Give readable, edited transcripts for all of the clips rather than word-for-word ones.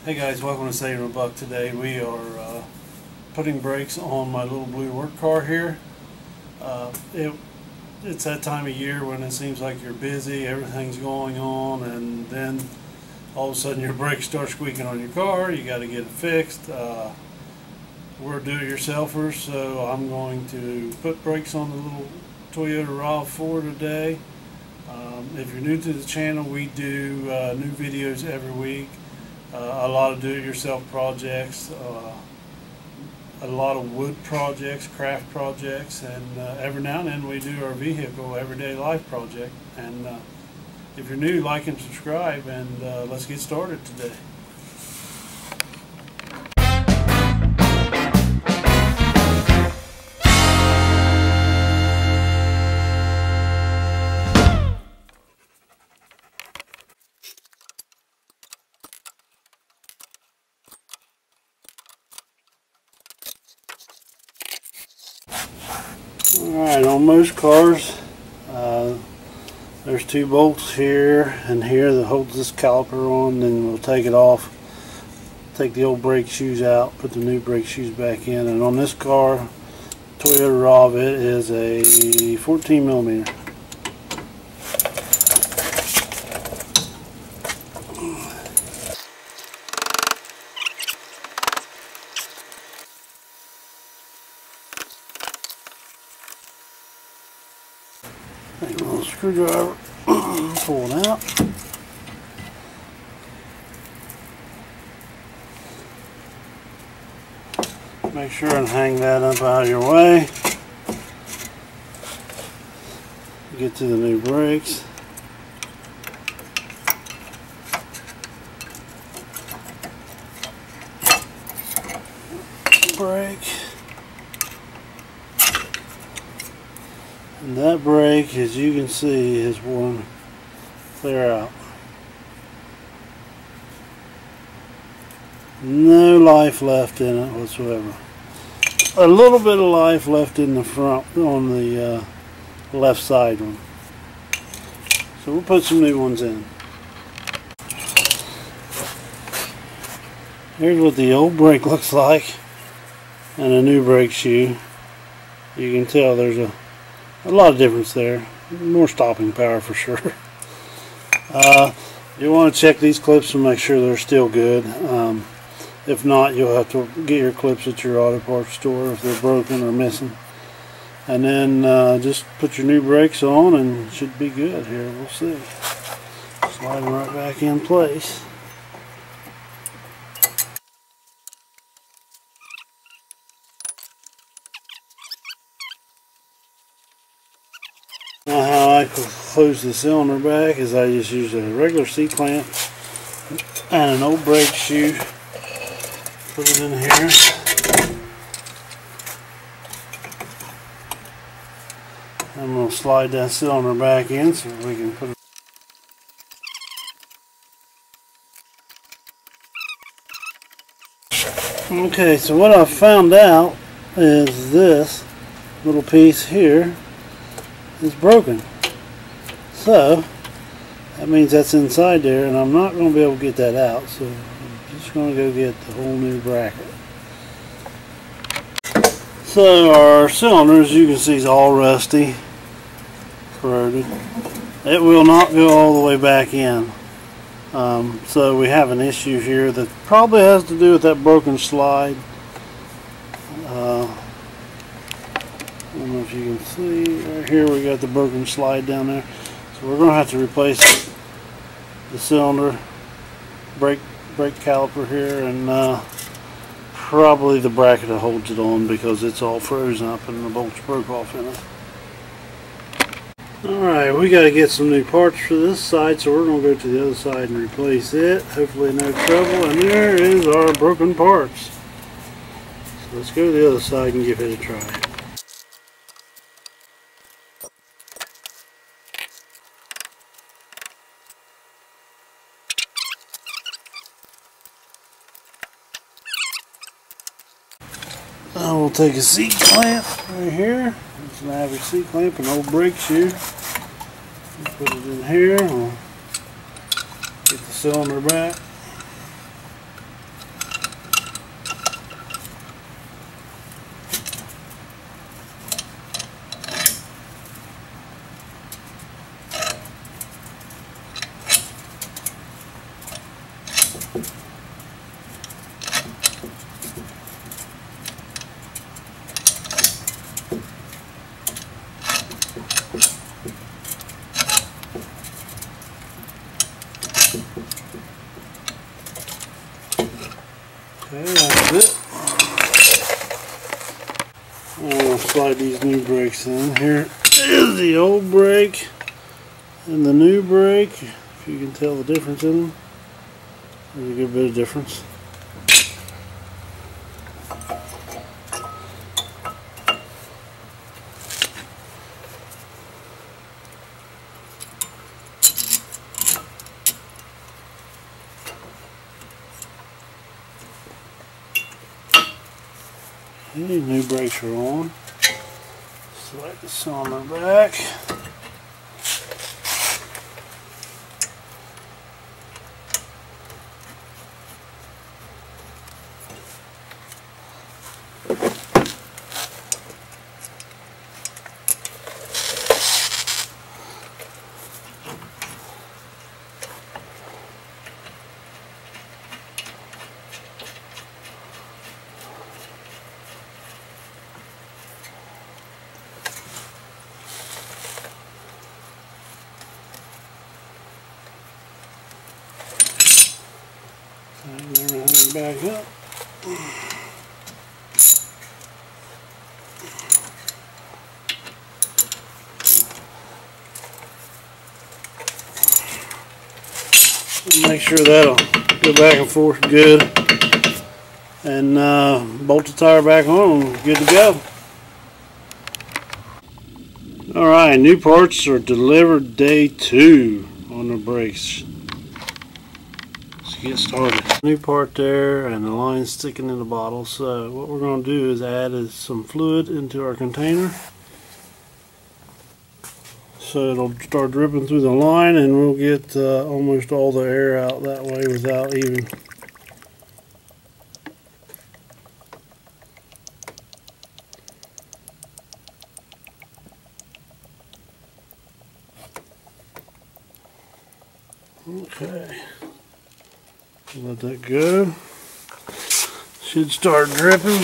Hey guys, welcome to SavinABuck. Today we are putting brakes on my little blue work car here. It's that time of year when it seems like you're busy, everything's going on, and then all of a sudden your brakes start squeaking on your car. You got to get it fixed. We're do-it-yourselfers, so I'm going to put brakes on the little Toyota RAV4 today. If you're new to the channel, we do new videos every week. A lot of do-it-yourself projects, a lot of wood projects, craft projects, and every now and then we do our vehicle everyday life project. And if you're new, like and subscribe, and let's get started today. Alright, on most cars, there's two bolts here and here that holds this caliper on. Then we'll take it off, take the old brake shoes out, put the new brake shoes back in. And on this car, Toyota RAV, it is a 14 millimeter. Take a little screwdriver, pull it out. Make sure and hang that up out of your way. Get to the new brakes. Brake. And that brake, as you can see, is worn clear out. No life left in it whatsoever. A little bit of life left in the front on the left side one. So we'll put some new ones in. Here's what the old brake looks like and a new brake shoe. You can tell there's a lot of difference there. More stopping power for sure. You want to check these clips and make sure they're still good. If not, you'll have to get your clips at your auto parts store if they're broken or missing. And then just put your new brakes on and it should be good here. We'll see. Slide them right back in place. Now how I close the cylinder back is I just use a regular C-clamp and an old brake shoe. Put it in here. I'm going to slide that cylinder back in so we can put it. Okay, so what I found out is this little piece here is broken. So that means that's inside there, and I'm not going to be able to get that out, so I'm just going to go get the whole new bracket. So our cylinder, as you can see, is all rusty, corroded. It will not go all the way back in. So we have an issue here that probably has to do with that broken slide. I don't know if you can see right here, we got the broken slide down there. So we're going to have to replace the cylinder, brake caliper here, and probably the bracket that holds it on, because it's all frozen up and the bolts broke off in it. Alright, we got to get some new parts for this side, so we're going to go to the other side and replace it. Hopefully no trouble. And there is our broken parts. So let's go to the other side and give it a try. We'll take a C-clamp right here. It's an average C-clamp, an old brake shoe. Put it in here. We'll get the cylinder back. Okay, that's it. I'm going to slide these new brakes in. Here is the old brake and the new brake. If you can tell the difference in them. There's a good bit of difference. Okay, new brakes are on. Select the cylinder back. Tighten everything back up. Make sure that'll go back and forth good, and bolt the tire back on and good to go. Alright, new parts are delivered day 2 on the brakes. Let's get started. New part there, and the line's sticking in the bottle, so what we're going to do is add some fluid into our container. So it'll start dripping through the line, and we'll get almost all the air out that way without even okay. Let that go. Should start dripping.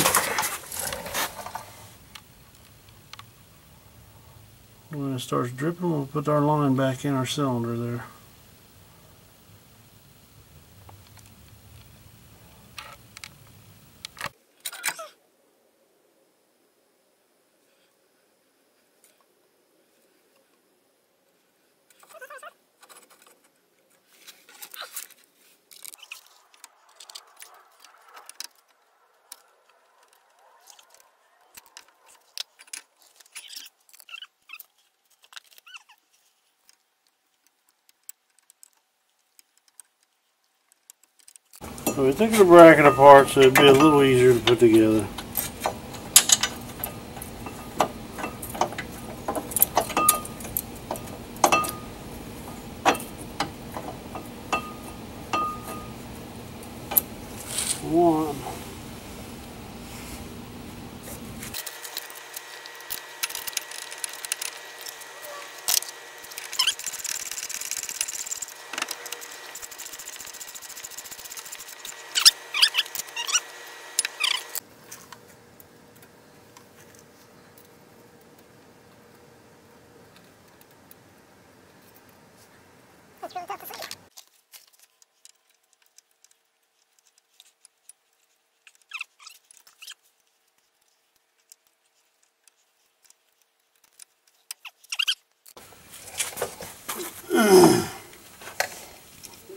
When it starts dripping, we'll put our line back in our cylinder there. So we took the bracket apart so it'd be a little easier to put together. One.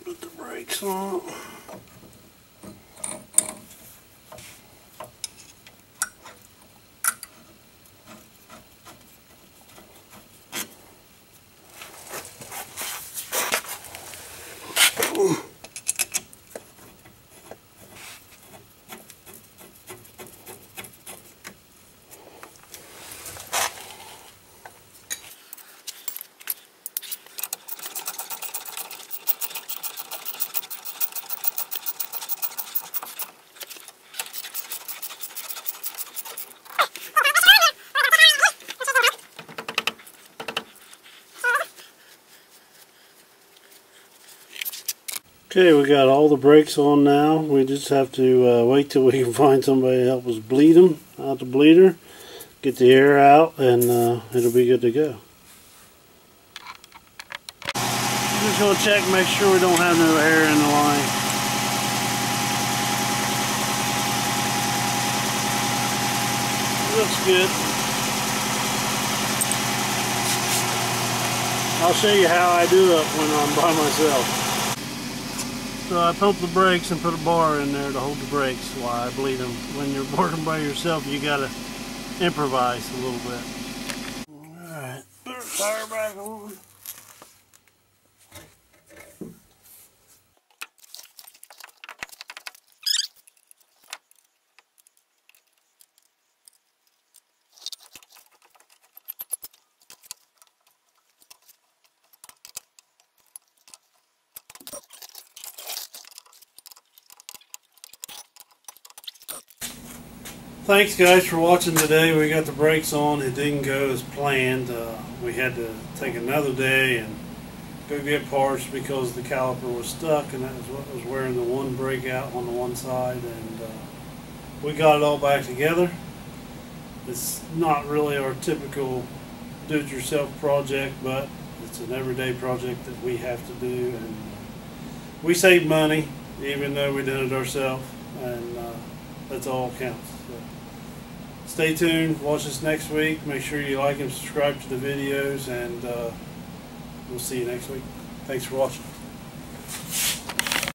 Put the brakes on. Okay, we got all the brakes on now. We just have to wait till we can find somebody to help us bleed them out the bleeder, get the air out, and it'll be good to go. Just going to check, make sure we don't have no air in the line. It looks good. I'll show you how I do it when I'm by myself. So I pump the brakes and put a bar in there to hold the brakes while I bleed them. When you're working by yourself, you gotta improvise a little bit. Alright, put our tire back on. Thanks guys for watching today. We got the brakes on. It didn't go as planned. We had to take another day and go get parts because the caliper was stuck, and that was what was wearing the one brake out on the one side, and we got it all back together. It's not really our typical do-it-yourself project, but it's an everyday project that we have to do, and we save money even though we did it ourselves, and that's all counts. So stay tuned, watch us next week. Make sure you like and subscribe to the videos, and we'll see you next week. Thanks for watching.